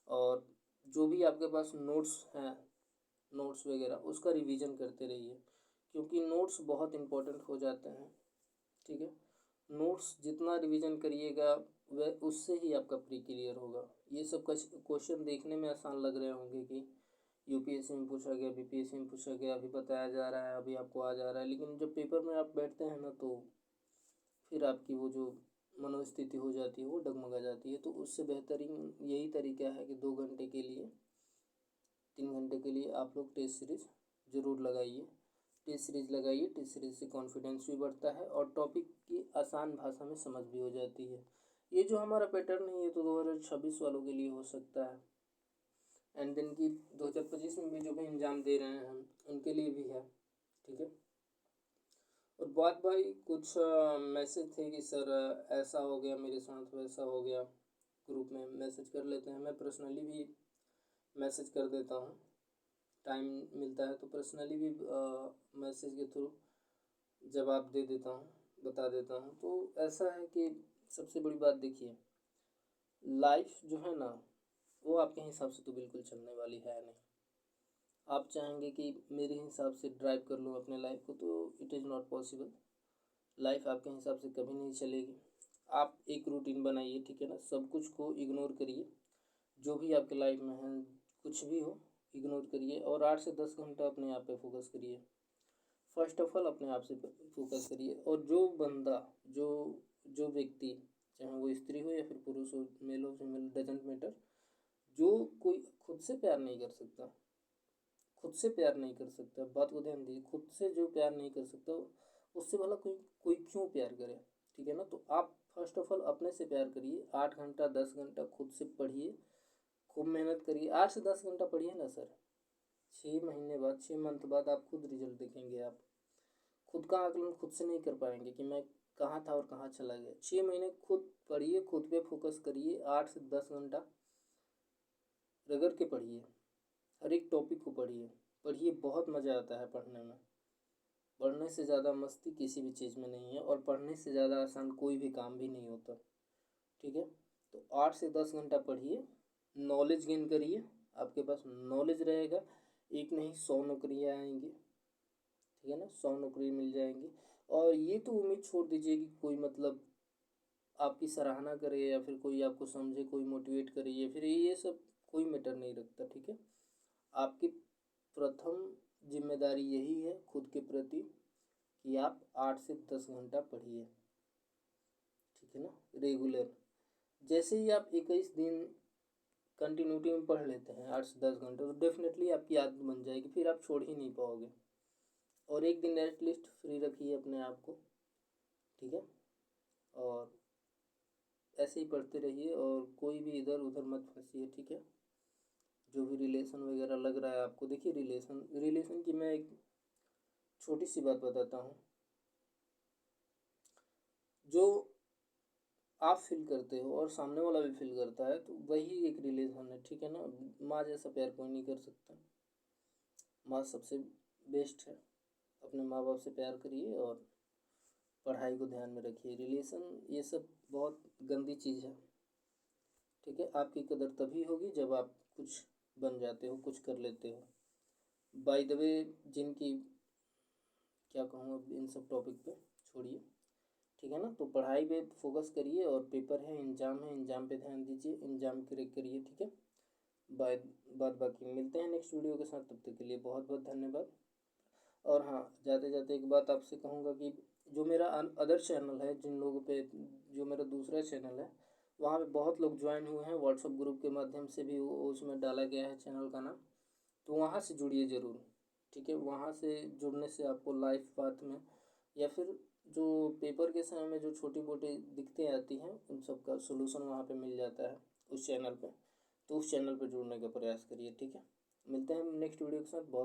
और जो भी आपके पास नोट्स हैं, नोट्स वगैरह, उसका रिवीजन करते रहिए, क्योंकि नोट्स बहुत इम्पोर्टेंट हो जाते हैं। ठीक है, नोट्स जितना रिवीजन करिएगा वह उससे ही आपका प्री क्लियर होगा। ये सब क्वेश्चन देखने में आसान लग रहे होंगे कि यूपीएससी में पूछा गया, बीपीएससी में पूछा गया, अभी बताया जा रहा है, अभी आपको आ जा रहा है, लेकिन जब पेपर में आप बैठते हैं ना, तो फिर आपकी वो जो मनोस्थिति हो जाती है वो डगमगा जाती है। तो उससे बेहतरीन यही तरीका है कि 2 घंटे के लिए, 3 घंटे के लिए आप लोग टेस्ट सीरीज ज़रूर लगाइए। टेस्ट सीरीज लगाइए, टेस्ट सीरीज से कॉन्फिडेंस भी बढ़ता है, और टॉपिक की आसान भाषा में समझ भी हो जाती है। ये जो हमारा पैटर्न है, ये तो 2026 वालों के लिए हो सकता है, एंड देन की 2025 में भी जो भी एग्ज़ाम दे रहे हैं हम, उनके लिए भी है। ठीक है, और बात भाई कुछ मैसेज थे कि सर ऐसा हो गया मेरे साथ, वैसा हो गया, ग्रुप में मैसेज कर लेते हैं। मैं पर्सनली भी मैसेज कर देता हूँ, टाइम मिलता है तो पर्सनली भी मैसेज के थ्रू जवाब दे देता हूँ, बता देता हूँ। तो ऐसा है कि सबसे बड़ी बात देखिए, लाइफ जो है ना, वो आपके हिसाब से तो बिल्कुल चलने वाली है नहीं। आप चाहेंगे कि मेरे हिसाब से ड्राइव कर लूँ अपने लाइफ को, तो it is not possible. Life आपके हिसाब से कभी नहीं चलेगी। आप एक रूटीन बनाइए, ठीक है ना, सब कुछ को इग्नोर करिए, जो भी आपके लाइफ में है, कुछ भी हो इग्नोर करिए, और 8 से 10 घंटा अपने आप पे फोकस करिए। फर्स्ट ऑफ ऑल अपने आप से फोकस करिए। और जो बंदा, जो जो व्यक्ति, चाहे वो स्त्री हो या फिर पुरुष हो, मेल हो फीमेल, डजेंट मैटर। जो कोई खुद से प्यार नहीं कर सकता, खुद से प्यार नहीं कर सकता, बात को ध्यान दीजिए, खुद से जो प्यार नहीं कर सकता उससे भला कोई कोई क्यों प्यार करे, ठीक है ना। तो आप फर्स्ट ऑफ ऑल अपने से प्यार करिए, 8 घंटा 10 घंटा खुद से पढ़िए, खूब मेहनत करिए। 8 से 10 घंटा पढ़िए ना सर, 6 महीने बाद, 6 मंथ बाद आप खुद रिजल्ट देखेंगे। आप खुद का आकलन खुद से नहीं कर पाएंगे कि मैं कहाँ था और कहाँ चला गया। 6 महीने खुद पढ़िए, खुद पे फोकस करिए, 8 से 10 घंटा रगड़ के पढ़िए, हर एक टॉपिक को पढ़िए। पढ़िए, बहुत मज़ा आता है पढ़ने में। पढ़ने से ज़्यादा मस्ती किसी भी चीज़ में नहीं है, और पढ़ने से ज़्यादा आसान कोई भी काम भी नहीं होता, ठीक है। तो 8 से 10 घंटा पढ़िए, नॉलेज गेन करिए, आपके पास नॉलेज रहेगा, एक नहीं 100 नौकरियाँ आएंगी, ठीक है ना, 100 नौकरी मिल जाएंगी। और ये तो उम्मीद छोड़ दीजिए कि कोई मतलब आपकी सराहना करे या फिर कोई आपको समझे, कोई मोटिवेट करे, या फिर ये सब कोई मैटर नहीं रखता, ठीक है। आपकी प्रथम जिम्मेदारी यही है खुद के प्रति कि आप 8 से 10 घंटा पढ़िए, ठीक है ना, रेगुलर। जैसे ही आप 21 दिन कंटिन्यूटी में पढ़ लेते हैं 8 से 10 घंटे, तो डेफिनेटली आपकी आदत बन जाएगी, फिर आप छोड़ ही नहीं पाओगे। और एक दिन एटलीस्ट फ्री रखिए अपने आप को, ठीक है। और ऐसे ही पढ़ते रहिए, और कोई भी इधर उधर मत फंसिए, ठीक है। जो भी रिलेशन वगैरह लग रहा है आपको, देखिए रिलेशन की मैं एक छोटी सी बात बताता हूँ। जो आप फील करते हो और सामने वाला भी फील करता है, तो वही एक रिलेशन है, ठीक है ना। माँ जैसा प्यार कोई नहीं कर सकता, माँ सबसे बेस्ट है। अपने माँ बाप से प्यार करिए और पढ़ाई को ध्यान में रखिए। रिलेशन ये सब बहुत गंदी चीज़ है, ठीक है। आपकी कदर तभी होगी जब आप कुछ बन जाते हो, कुछ कर लेते हो। बाय द वे, जिनकी क्या कहूँ अब इन सब टॉपिक पे छोड़िए, ठीक है ना। तो पढ़ाई पे फोकस करिए, और पेपर है, एग्ज़ाम है, एग्ज़ाम पे ध्यान दीजिए, एग्ज़ाम क्रैक करिए, ठीक है। बाद बाकी मिलते हैं नेक्स्ट वीडियो के साथ, तब तक के लिए बहुत बहुत धन्यवाद। और हाँ, जाते जाते एक बात आपसे कहूँगा कि जो मेरा अदर चैनल है, जिन लोगों पे, जो मेरा दूसरा चैनल है, वहाँ पे बहुत लोग ज्वाइन हुए हैं, व्हाट्सअप ग्रुप के माध्यम से भी उसमें डाला गया है चैनल का नाम। तो वहाँ से जुड़िए ज़रूर, ठीक है। वहाँ से जुड़ने से आपको लाइफ पाथ में, या फिर जो पेपर के समय में जो छोटी मोटी दिक्कतें आती हैं, उन सब का सोल्यूशन वहाँ पे मिल जाता है उस चैनल पे। तो उस चैनल पे जुड़ने का प्रयास करिए, ठीक है। मिलते हैं नेक्स्ट वीडियो के साथ। बहुत